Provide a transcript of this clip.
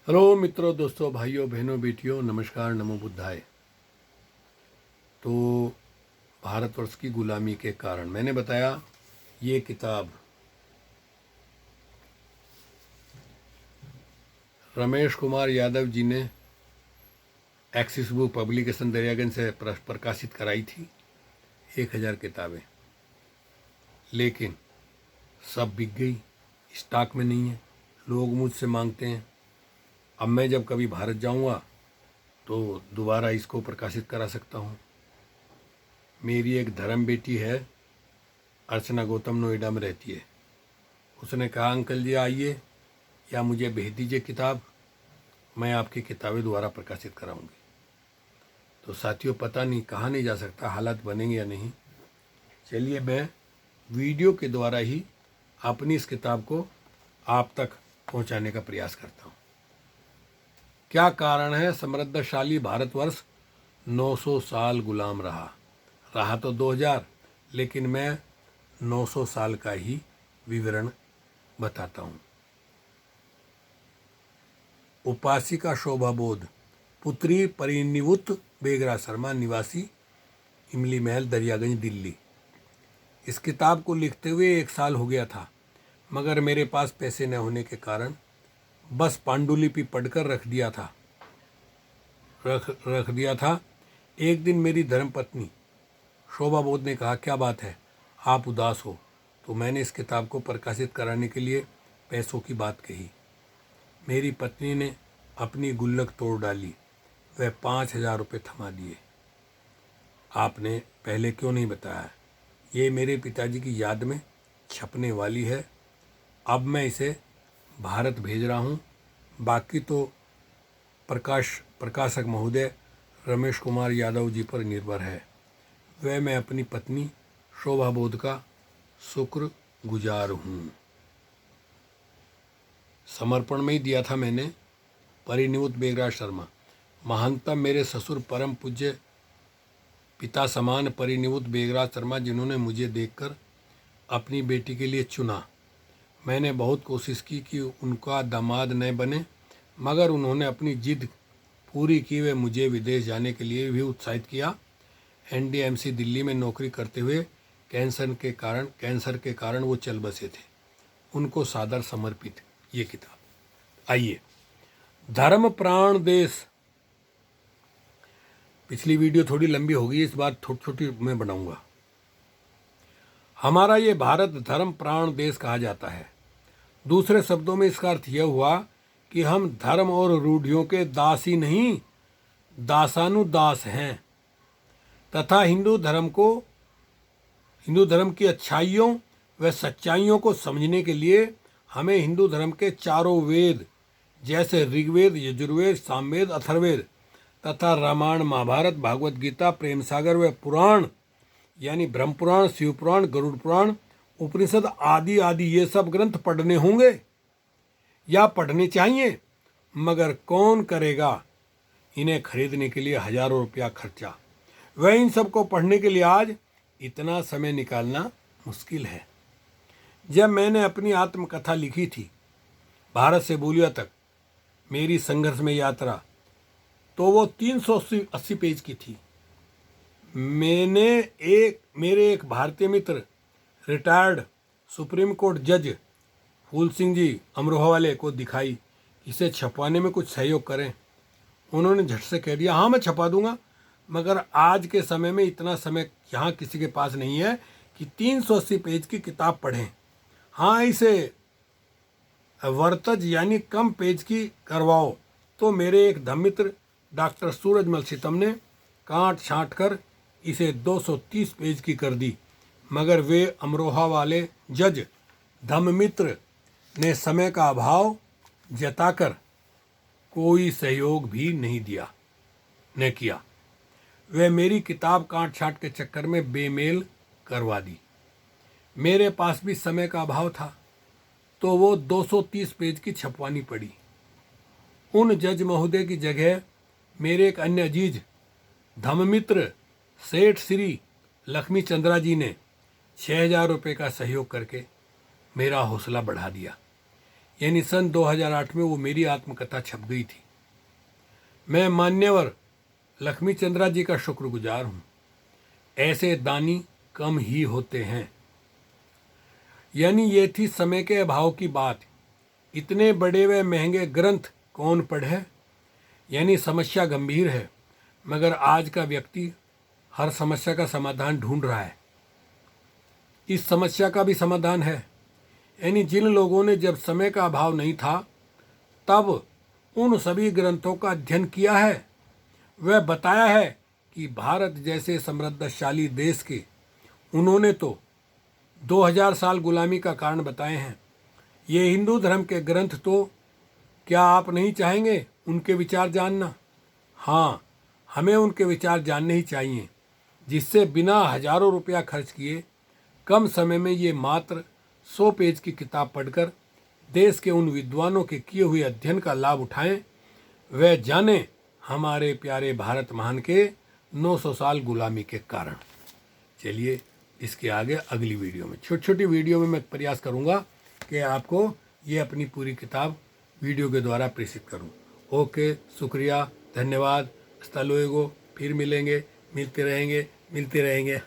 Hello मित्रों, दोस्तों, भाइयों, बहनों, बेटियों, नमस्कार, नमो बुद्धाय। तो भारतवर्ष की गुलामी के कारण मैंने बताया ये किताब रमेश कुमार यादव जी ने एक्सिस बुक पब्लिकेशन दरियागंज से प्रकाशित कराई थी। 1000 किताबें, लेकिन सब बिक गई, स्टॉक में नहीं है। लोग मुझसे मांगते हैं। अब मैं जब कभी भारत जाऊंगा तो दोबारा इसको प्रकाशित करा सकता हूँ। मेरी एक धर्म बेटी है, अर्चना गौतम, नोएडा में रहती है। उसने कहा, अंकल जी आइए या मुझे भेज दीजिए किताब, मैं आपकी किताबें दोबारा प्रकाशित कराऊंगी। तो साथियों, पता नहीं कहाँ नहीं जा सकता, हालात बनेंगे या नहीं। चलिए, मैं वीडियो के द्वारा ही अपनी इस किताब को आप तक पहुंचाने का प्रयास करता हूं। क्या कारण है समृद्धशाली भारतवर्ष 900 साल गुलाम रहा तो 2000, लेकिन मैं 900 साल का ही विवरण बताता हूं। उपासिका शोभाबोध, पुत्री परिनिवुत बेगरा शर्मा, निवासी इमली महल, दरियागंज, दिल्ली। इस किताब को लिखते हुए 1 साल हो गया था, मगर मेरे पास पैसे न होने के कारण बस पांडुलिपि पढ़कर रख दिया था। एक दिन मेरी धर्मपत्नी शोभाबोध ने कहा, क्या बात है, आप उदास हो? तो मैंने इस किताब को प्रकाशित कराने के लिए पैसों की बात कही। मेरी पत्नी ने अपनी गुल्लक तोड़ डाली। वह 5000 रुपये थमा दिए। आपने पहले क्यों नहीं बताया? ये मेरे पिताजी की याद में छपने वाली है। अब मैं इसे भारत भेज रहा हूँ। बाकी तो प्रकाशक महोदय रमेश कुमार यादव जी पर निर्भर है। वह मैं अपनी पत्नी शोभाबोध का शुक्र गुजार हूँ। समर्पण में ही दिया था मैंने। परिनिवुत बेगराज शर्मा, महानतम मेरे ससुर परम पूज्य पिता समान परिनिवुत बेगराज शर्मा, जिन्होंने मुझे देखकर अपनी बेटी के लिए चुना। मैंने बहुत कोशिश की कि उनका दामाद न बने, मगर उन्होंने अपनी जिद पूरी की। वे मुझे विदेश जाने के लिए भी उत्साहित किया। एनडीएमसी दिल्ली में नौकरी करते हुए कैंसर के कारण वो चल बसे थे। उनको सादर समर्पित ये किताब। आइए, धर्म प्राण देश। पिछली वीडियो थोड़ी लंबी हो गई, इस बार छोटी छोटी मैं बनाऊंगा। हमारा ये भारत धर्म प्राण देश कहा जाता है। दूसरे शब्दों में इसका अर्थ यह हुआ कि हम धर्म और रूढ़ियों के दास ही नहीं, दासानुदास हैं, तथा हिंदू धर्म की अच्छाइयों व सच्चाइयों को समझने के लिए हमें हिंदू धर्म के चारों वेद, जैसे ऋग्वेद, यजुर्वेद, सामवेद, अथर्ववेद तथा रामायण, महाभारत, भागवत गीता, प्रेम सागर व पुराण यानी ब्रह्म पुराण, शिव पुराण, गरुड़ पुराण, उपनिषद आदि आदि ये सब ग्रंथ पढ़ने होंगे या पढ़ने चाहिए। मगर कौन करेगा इन्हें खरीदने के लिए हजारों रुपया खर्चा? वह इन सब को पढ़ने के लिए आज इतना समय निकालना मुश्किल है। जब मैंने अपनी आत्मकथा लिखी थी, भारत से बोलिया तक मेरी संघर्ष में यात्रा, तो वो 380 पेज की थी। मेरे एक भारतीय मित्र, रिटायर्ड सुप्रीम कोर्ट जज फूल सिंह जी अमरोहा वाले को दिखाई, इसे छपवाने में कुछ सहयोग करें। उन्होंने झट से कह दिया, हाँ मैं छपा दूंगा, मगर आज के समय में इतना समय यहाँ किसी के पास नहीं है कि 380 पेज की किताब पढ़ें। हाँ, इसे वर्तज यानी कम पेज की करवाओ। तो मेरे एक धर्ममित्र डॉक्टर सूरजमल सीतम ने काट छांट कर इसे 230 पेज की कर दी, मगर वे अमरोहा वाले जज धम्ममित्र ने समय का अभाव जताकर कोई सहयोग भी नहीं किया। वे मेरी किताब काट छांट के चक्कर में बेमेल करवा दी। मेरे पास भी समय का अभाव था, तो वो 230 पेज की छपवानी पड़ी। उन जज महोदय की जगह मेरे एक अन्य अजीज धम्ममित्र सेठ श्री लक्ष्मी चंद्रा जी ने 6000 रुपये का सहयोग करके मेरा हौसला बढ़ा दिया। यानी सन 2008 में वो मेरी आत्मकथा छप गई थी। मैं मान्यवर लक्ष्मी चंद्रा जी का शुक्रगुजार हूँ। ऐसे दानी कम ही होते हैं। यानी ये थी समय के अभाव की बात। इतने बड़े व महंगे ग्रंथ कौन पढ़े। यानी समस्या गंभीर है, मगर आज का व्यक्ति हर समस्या का समाधान ढूंढ रहा है। इस समस्या का भी समाधान है। यानी जिन लोगों ने जब समय का अभाव नहीं था तब उन सभी ग्रंथों का अध्ययन किया है, वह बताया है कि भारत जैसे समृद्धशाली देश के उन्होंने तो 2000 साल गुलामी का कारण बताए हैं। ये हिंदू धर्म के ग्रंथ तो क्या आप नहीं चाहेंगे उनके विचार जानना? हाँ, हमें उनके विचार जानने ही चाहिए, जिससे बिना हजारों रुपया खर्च किए कम समय में ये मात्र 100 पेज की किताब पढ़कर देश के उन विद्वानों के किए हुए अध्ययन का लाभ उठाएं। वह जाने हमारे प्यारे भारत महान के 900 साल गुलामी के कारण। चलिए इसके आगे अगली वीडियो में, छोटी छोटी वीडियो में मैं प्रयास करूंगा कि आपको ये अपनी पूरी किताब वीडियो के द्वारा प्रेषित करूं। ओके, शुक्रिया, धन्यवाद। हasta luego, फिर मिलेंगे, मिलते रहेंगे।